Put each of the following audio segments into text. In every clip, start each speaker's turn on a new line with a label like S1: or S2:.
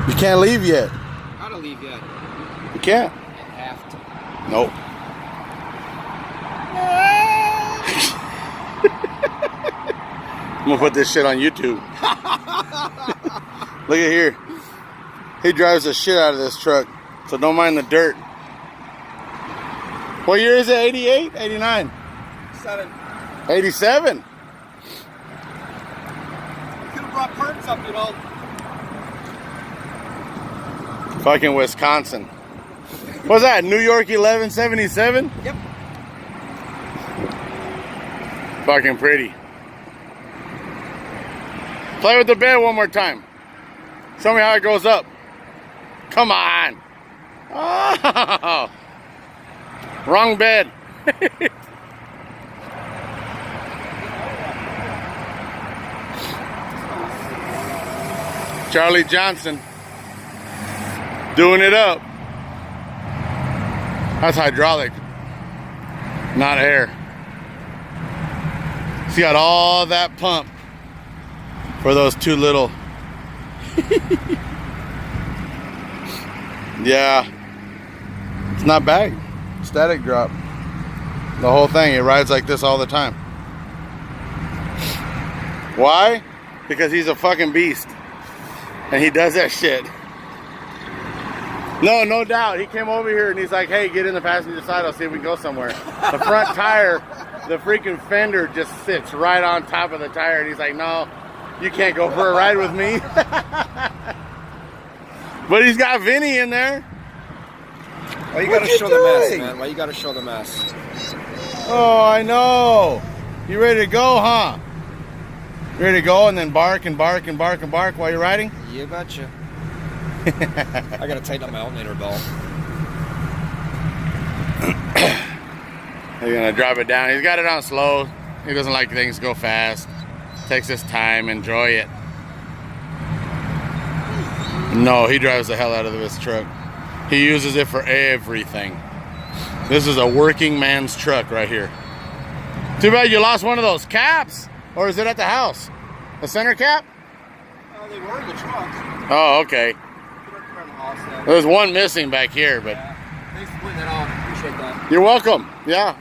S1: You can't leave yet.
S2: How to leave yet?
S1: You can't.
S2: I have to.
S1: Nope. I'm gonna put this shit on YouTube. Look at here. He drives the shit out of this truck, so don't mind the dirt. What year is it? 88? 89?
S2: 7.
S1: 87?
S2: You could have brought perks up, you know.
S1: Fucking Wisconsin. What's that? New York 1177?
S2: Yep.
S1: Fucking pretty. Play with the bed one more time. Show me how it goes up. Come on. Oh. Wrong bed. Charlie Johnson doing it up. That's hydraulic, not air. He's got all that pump for those two little. Yeah, it's not bad. Static drop. The whole thing, it rides like this all the time. Why? Because he's a fucking beast. And he does that shit. No doubt. He came over here and he's like, hey, get in the passenger side. I'll see if we can go somewhere. The front tire, the freaking fender just sits right on top of the tire. And he's like, no, you can't go for a ride with me. But he's got Vinny in there.
S2: Why you gotta show the mess, man? Why you gotta show the mess?
S1: Oh, I know. You ready to go, huh? Ready to go and then bark and bark and bark and bark while you're riding?
S2: You betcha. I gotta tighten up my alternator belt.
S1: He's gonna drive it down. He's got it on slow. He doesn't like things to go fast. Takes his time, enjoy it. No, he drives the hell out of this truck. He uses it for everything. This is a working man's truck right here. Too bad you lost one of those caps. Or is it at the house? A center cap?
S2: They were in the truck.
S1: Oh, okay. There's one missing back here, but...
S2: Yeah. Thanks for pointing that out. Appreciate that.
S1: You're welcome. Yeah.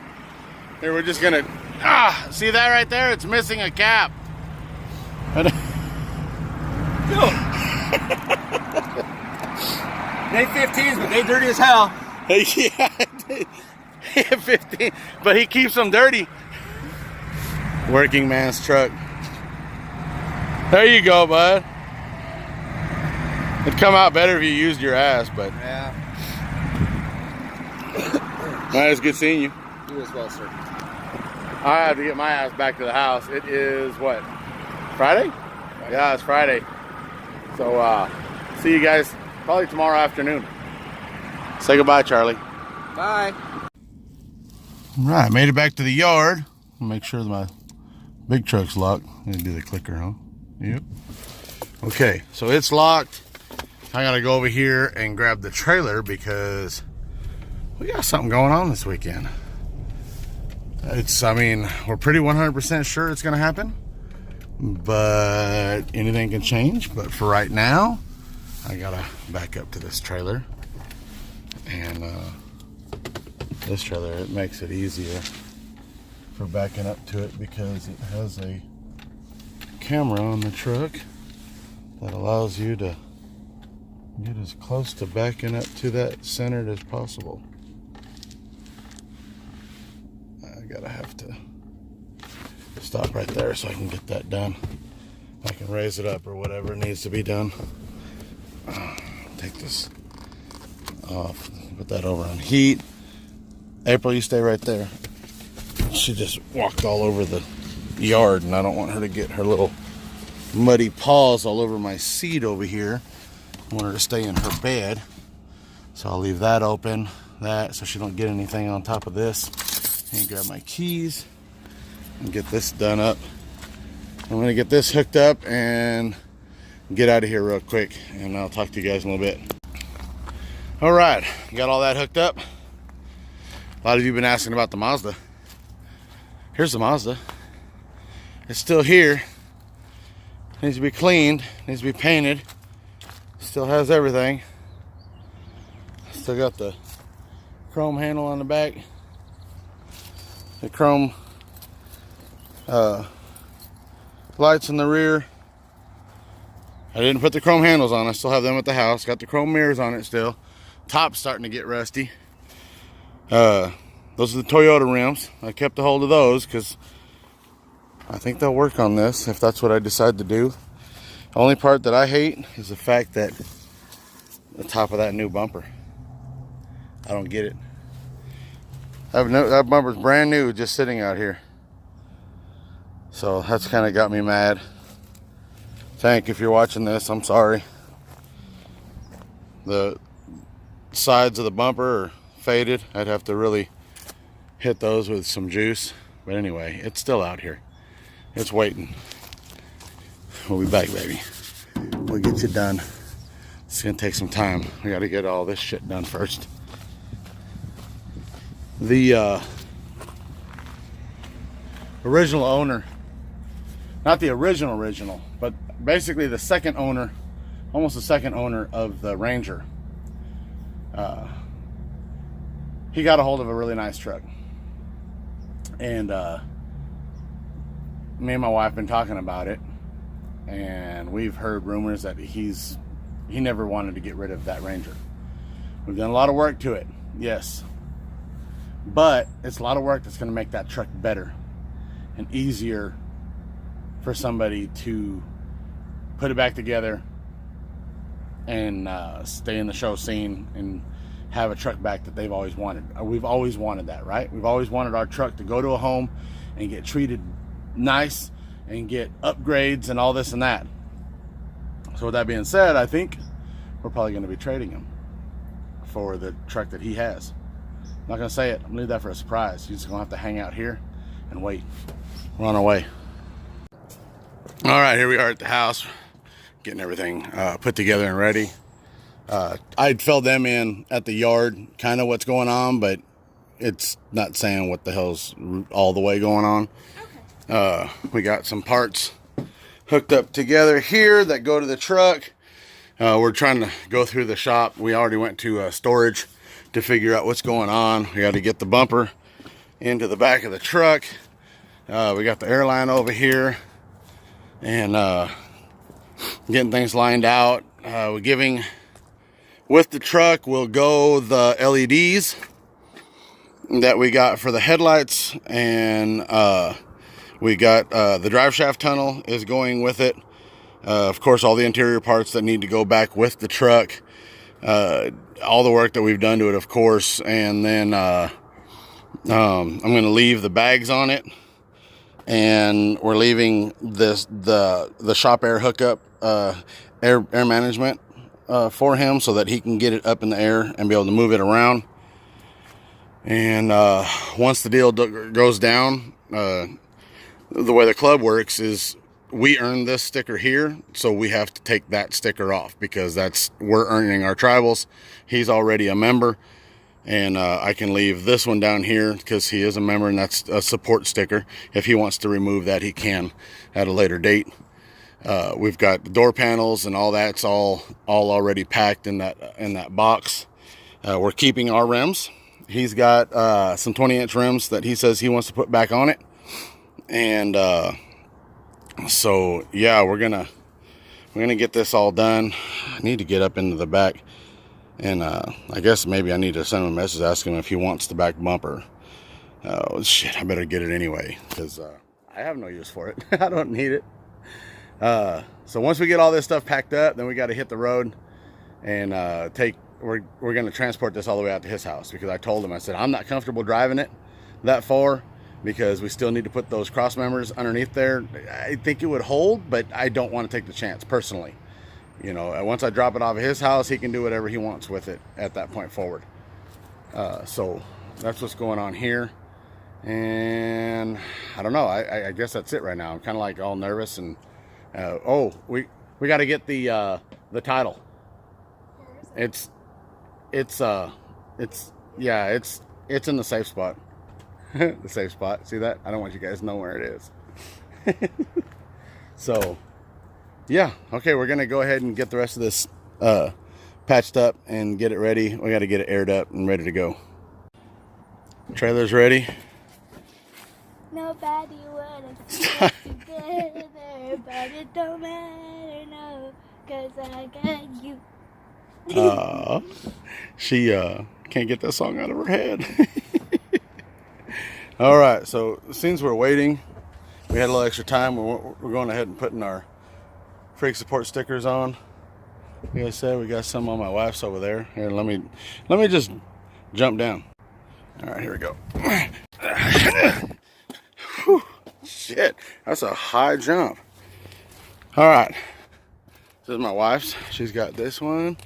S1: Here, we're just gonna... see that right there? It's missing a cap.
S2: They 15s, but they dirty as hell.
S1: Yeah, 15. But he keeps them dirty. Working man's truck. There you go, bud. It'd come out better if you used your ass, but...
S2: Yeah.
S1: Man, it's good seeing you.
S2: You as well, sir.
S1: I have to get my ass back to the house. It is, what, Friday? Yeah, it's Friday. So, see you guys probably tomorrow afternoon. Say goodbye, Charlie.
S2: Bye.
S1: All right, made it back to the yard. Make sure that my big truck's locked. I'm gonna do the clicker, huh? Yep. Okay, so it's locked. I gotta go over here and grab the trailer because we got something going on this weekend. I mean, we're pretty 100% sure it's gonna happen, but anything can change. But for right now, I gotta back up to this trailer, and this trailer, it makes it easier for backing up to it because it has a camera on the truck that allows you to get as close to backing up to that centered as possible. Have to stop right there so I can get that done. I can raise it up or whatever needs to be done. Take this off, put that over on heat. April, you stay right there. She just walked all over the yard and I don't want her to get her little muddy paws all over my seat over here. I want her to stay in her bed. So I'll leave that open, so she don't get anything on top of this. And grab my keys and get this done up. I'm gonna get this hooked up and get out of here real quick, and I'll talk to you guys in a little bit. All right, got all that hooked up. A lot of you have been asking about the Mazda. Here's the Mazda. It's still here. Needs to be cleaned, needs to be painted. Still has everything. Still got the chrome handle on the back. The chrome lights in the rear. I didn't put the chrome handles on. I still have them at the house. Got the chrome mirrors on it still. Top's starting to get rusty. Those are the Toyota rims. I kept a hold of those because I think they'll work on this if that's what I decide to do. The only part that I hate is the fact that the top of that new bumper. I don't get it. That bumper's brand new, just sitting out here. So that's kind of got me mad. Tank, if you're watching this, I'm sorry. The sides of the bumper are faded. I'd have to really hit those with some juice. But anyway, it's still out here. It's waiting. We'll be back, baby. We'll get you done. It's gonna take some time. We gotta get all this shit done first. The original owner, not the original, but basically the second owner, almost the second owner of the Ranger, he got a hold of a really nice truck. And me and my wife have been talking about it, and we've heard rumors that he never wanted to get rid of that Ranger. We've done a lot of work to it, yes, but it's a lot of work that's going to make that truck better and easier for somebody to put it back together and stay in the show scene and have a truck back that they've always wanted. We've always wanted that, right? We've always wanted our truck to go to a home and get treated nice and get upgrades and all this and that. So with that being said, I think we're probably going to be trading him for the truck that he has. I'm not going to say it. I'm going to leave that for a surprise. He's going to have to hang out here and wait. We're on our way. All right, here we are at the house, getting everything put together and ready. I'd filled them in at the yard, kind of what's going on, but it's not saying what the hell's all the way going on. Okay. We got some parts hooked up together here that go to the truck. We're trying to go through the shop. We already went to storage to figure out what's going on. We got to get the bumper into the back of the truck. We got the airline over here, and getting things lined out. We're giving, with the truck will go the LEDs that we got for the headlights, and we got the drive shaft tunnel is going with it. Of course, all the interior parts that need to go back with the truck, all the work that we've done to it, of course. And then I'm going to leave the bags on it, and we're leaving the shop air hookup, air management for him, so that he can get it up in the air and be able to move it around. And once the deal goes down, the way the club works is we earn this sticker here, so we have to take that sticker off, because we're earning our tribals. He's already a member, and I can leave this one down here because he is a member, and that's a support sticker. If he wants to remove that, he can at a later date. We've got the door panels and all that's all already packed in that box. We're keeping our rims. He's got some 20-inch rims that he says he wants to put back on it, and so yeah, we're gonna get this all done. I need to get up into the back, and I guess maybe I need to send him a message asking him if he wants the back bumper. Oh shit, I better get it anyway, because I have no use for it. I don't need it. So once we get all this stuff packed up, then we got to hit the road and we're going to transport this all the way out to his house, because I told him, I said, I'm not comfortable driving it that far, because we still need to put those cross members underneath there. I think it would hold, but I don't want to take the chance personally. You know, once I drop it off at his house, he can do whatever he wants with it at that point forward. So that's what's going on here. And I don't know, I guess that's it right now. I'm kind of like all nervous, and oh, we got to get the title. It's in the safe spot. The safe spot. See that? I don't want you guys to know where it is. So yeah, okay, we're gonna go ahead and get the rest of this patched up and get it ready. We got to get it aired up and ready to go. Trailer's ready.
S3: Nobody wanna stick together, but it don't matter, no, 'cause I got you.
S1: She can't get that song out of her head. All right, so since we're waiting, we had a little extra time. We're going ahead and putting our freak support stickers on. Like I said, we got some on my wife's over there. Here, let me just jump down. All right, here we go. Whew, shit, that's a high jump. All right, this is my wife's. She's got this one.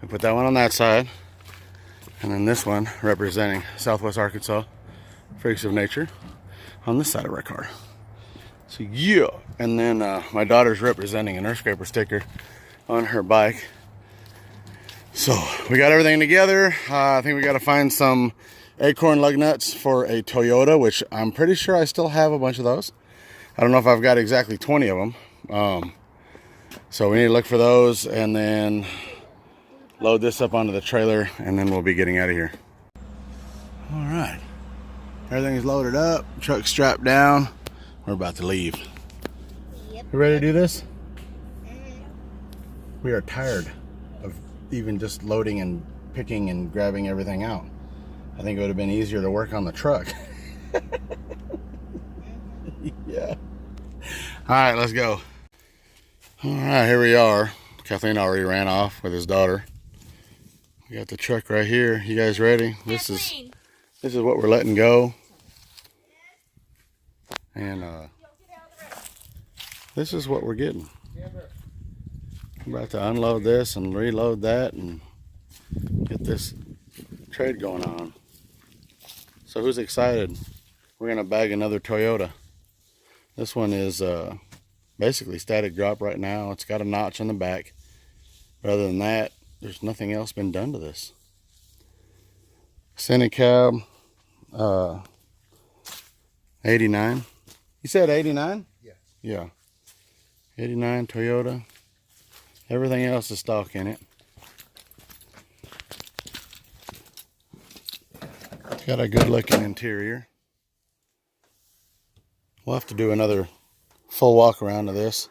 S1: We put that one on that side, and then this one representing Southwest Arkansas Freaks of Nature on this side of our car. So yeah, and then my daughter's representing an earth scraper sticker on her bike. So we got everything together. I think we got to find some acorn lug nuts for a Toyota, which I'm pretty sure I still have a bunch of those. I don't know if I've got exactly 20 of them. So we need to look for those and then load this up onto the trailer, and then we'll be getting out of here. All right, everything's loaded up, truck's strapped down. We're about to leave.
S3: Yep.
S1: You ready to do this? We are tired of even just loading and picking and grabbing everything out. I think it would have been easier to work on the truck. Yeah. All right, let's go. All right, here we are. Kathleen already ran off with his daughter. We got the truck right here. You guys ready? This is what we're letting go. And this is what we're getting. I'm about to unload this and reload that and get this trade going on. So who's excited? We're gonna bag another Toyota. This one is basically static drop right now. It's got a notch in the back. But other than that, there's nothing else been done to this. Center cab, 89. You said 89?
S2: Yeah.
S1: Yeah. 89 Toyota. Everything else is stock in it. It's got a good looking interior. We'll have to do another full walk around of this.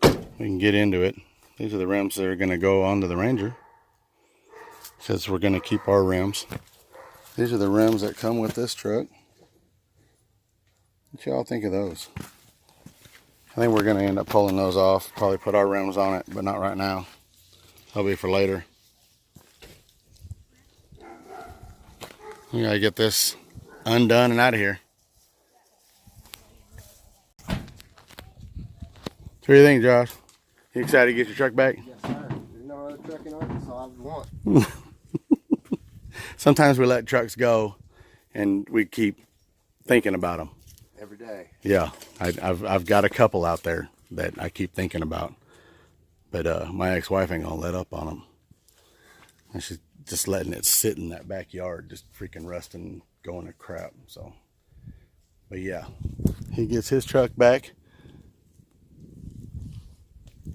S1: We can get into it. These are the rims that are going to go onto the Ranger, because we're going to keep our rims. These are the rims that come with this truck. What y'all think of those? I think we're going to end up pulling those off. Probably put our rims on it, but not right now. That'll be for later. We got to get this undone and out of here. So what do you think, Josh? You excited to get your truck back?
S2: Yes, sir. There's no other truck in Arkansas I would want.
S1: Sometimes we let trucks go and we keep thinking about them.
S2: Every day.
S1: Yeah, I've got a couple out there that I keep thinking about. But my ex-wife ain't gonna let up on them. And she's just letting it sit in that backyard, just freaking rusting, going to crap. So, but yeah, he gets his truck back.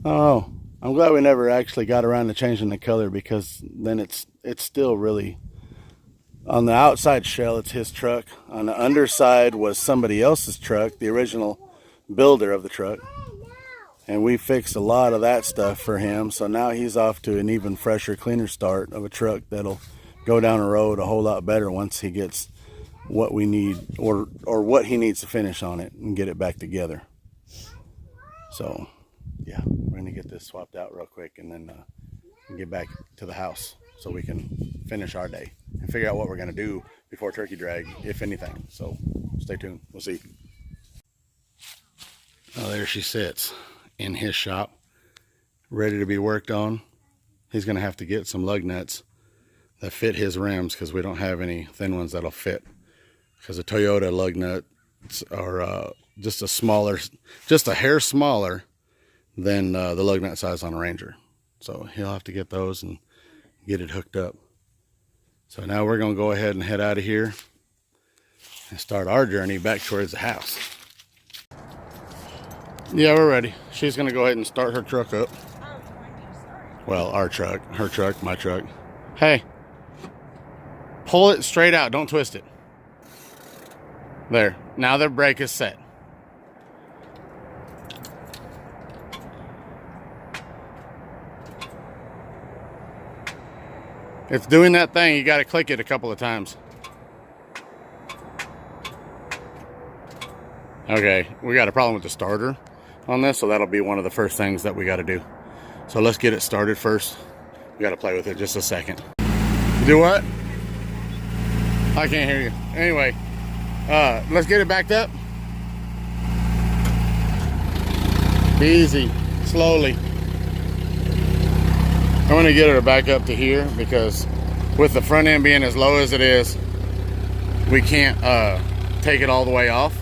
S1: Oh, I'm glad we never actually got around to changing the color, because then it's still really, on the outside shell it's his truck. On the underside was somebody else's truck, the original builder of the truck. And we fixed a lot of that stuff for him. So now he's off to an even fresher, cleaner start of a truck that'll go down the road a whole lot better once he gets what we need, or what he needs to finish on it and get it back together. So yeah, we're gonna get this swapped out real quick and then get back to the house so we can finish our day and figure out what we're gonna do before turkey drag, if anything. So stay tuned, we'll see. Oh, there she sits in his shop, ready to be worked on. He's gonna have to get some lug nuts that fit his rims, because we don't have any thin ones that'll fit, because the Toyota lug nuts are just a hair smaller than the lug nut size on a Ranger. So he'll have to get those and get it hooked up. So now we're gonna go ahead and head out of here and start our journey back towards the house. Yeah, we're ready. She's gonna go ahead and start her truck up. Well, our truck, her truck, my truck. Hey, pull it straight out. Don't twist it. There. Now the brake is set. It's doing that thing. You got to click it a couple of times. Okay, we got a problem with the starter on this, so that'll be one of the first things that we got to do. So let's get it started first. We got to play with it just a second. Do what? I can't hear you. Anyway, let's get it backed up. Easy, slowly. I'm going to get her back up to here because with the front end being as low as it is, we can't take it all the way off.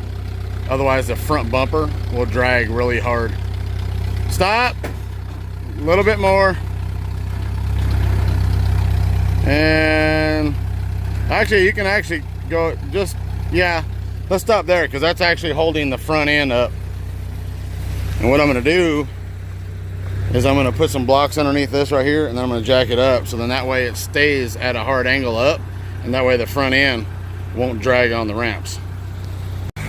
S1: Otherwise the front bumper will drag really hard. Stop. A little bit more. And actually you can actually go just, yeah, let's stop there because that's actually holding the front end up. And what I'm going to do is I'm going to put some blocks underneath this right here, and then I'm going to jack it up so then that way it stays at a hard angle up, and that way the front end won't drag on the ramps.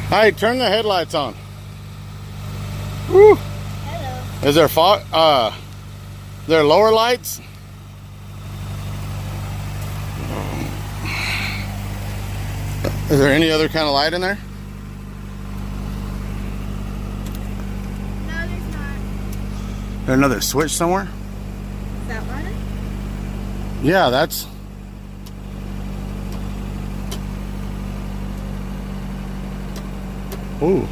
S1: Hey, turn the headlights on. Woo.
S3: Hello.
S1: Is there fog? There lower lights? Is there any other kind of light in there?
S3: No, there's not.
S1: Is there another switch somewhere?
S3: Is that one?
S1: Yeah, that's... Ooh.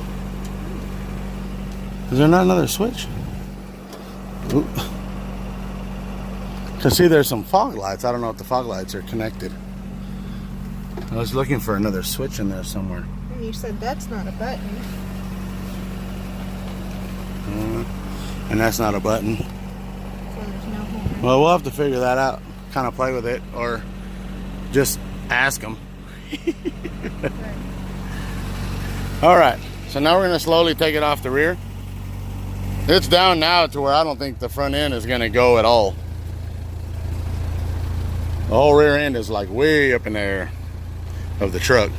S1: Is there not another switch? Ooh. Cause see, there's some fog lights. I don't know if the fog lights are connected. I was looking for another switch in there somewhere.
S4: And you said that's not a button.
S1: And that's not a button.
S4: So there's no horn.
S1: Well, we'll have to figure that out. Kind of play with it, or just ask them. All right, so now we're gonna slowly take it off the rear. It's down now to where I don't think the front end is gonna go at all. The whole rear end is like way up in the air of the truck.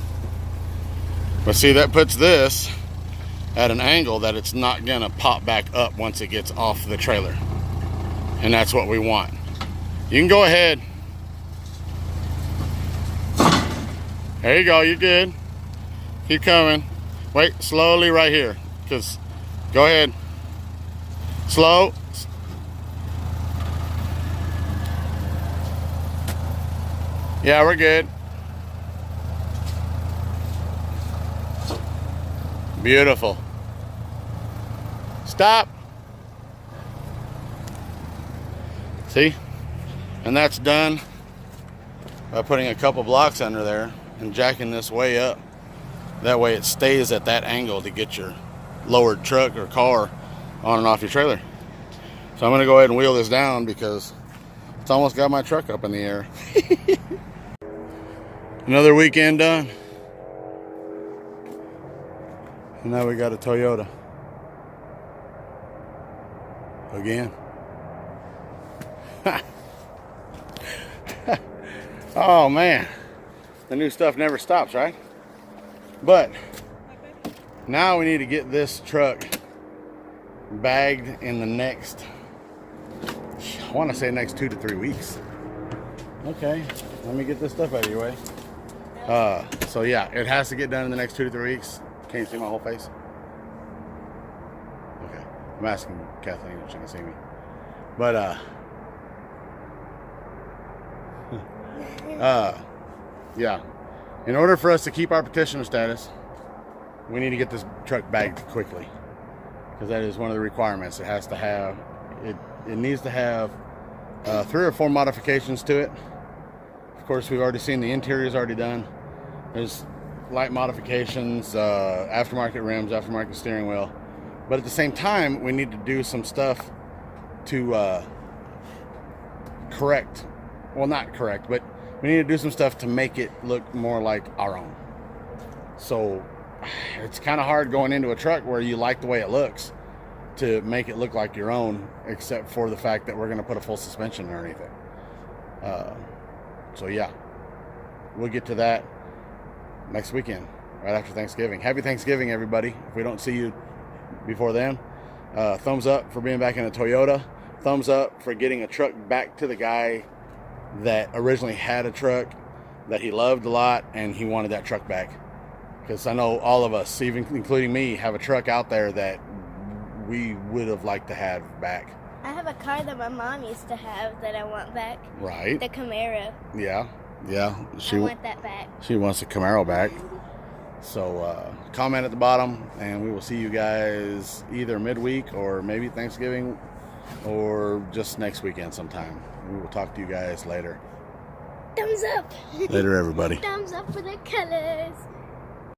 S1: But see, that puts this at an angle that it's not gonna pop back up once it gets off the trailer. And that's what we want. You can go ahead. There you go, you're good. Keep coming. Wait, slowly right here, because go ahead. Slow. Yeah, we're good. Beautiful. Stop. See? And that's done by putting a couple blocks under there and jacking this way up. That way it stays at that angle to get your lowered truck or car on and off your trailer. So I'm gonna go ahead and wheel this down because it's almost got my truck up in the air. Another weekend done. And now we got a Toyota. Again. Oh man, the new stuff never stops, right? But now we need to get this truck bagged in the next, I want to say next 2 to 3 weeks. Okay, let me get this stuff out of your way. So yeah, it has to get done in the next 2 to 3 weeks. Can you see my whole face? Okay, I'm asking Kathleen if she can see me. But yeah, in order for us to keep our petitioner status, we need to get this truck bagged quickly, because that is one of the requirements. It has to have, it needs to have 3 or 4 modifications to it. Of course, we've already seen the interior is already done. There's light modifications, aftermarket rims, aftermarket steering wheel. But at the same time, we need to do some stuff to correct, well, not correct, but we need to do some stuff to make it look more like our own. So it's kind of hard going into a truck where you like the way it looks to make it look like your own, except for the fact that we're going to put a full suspension underneath it. So yeah, we'll get to that next weekend, right after Thanksgiving. Happy Thanksgiving, everybody. If we don't see you before then, thumbs up for being back in a Toyota. Thumbs up for getting a truck back to the guy that originally had a truck that he loved a lot, and he wanted that truck back. Because I know all of us, even including me, have a truck out there that we would have liked to have back.
S3: I have a car that my mom used to have that I want back.
S1: Right.
S3: The Camaro.
S1: Yeah.
S3: I want that back.
S1: She wants the Camaro back. So comment at the bottom, and we will see you guys either midweek or maybe Thanksgiving or just next weekend sometime. We will talk to you guys later.
S3: Thumbs up.
S1: Later, everybody.
S3: Thumbs up for the colors.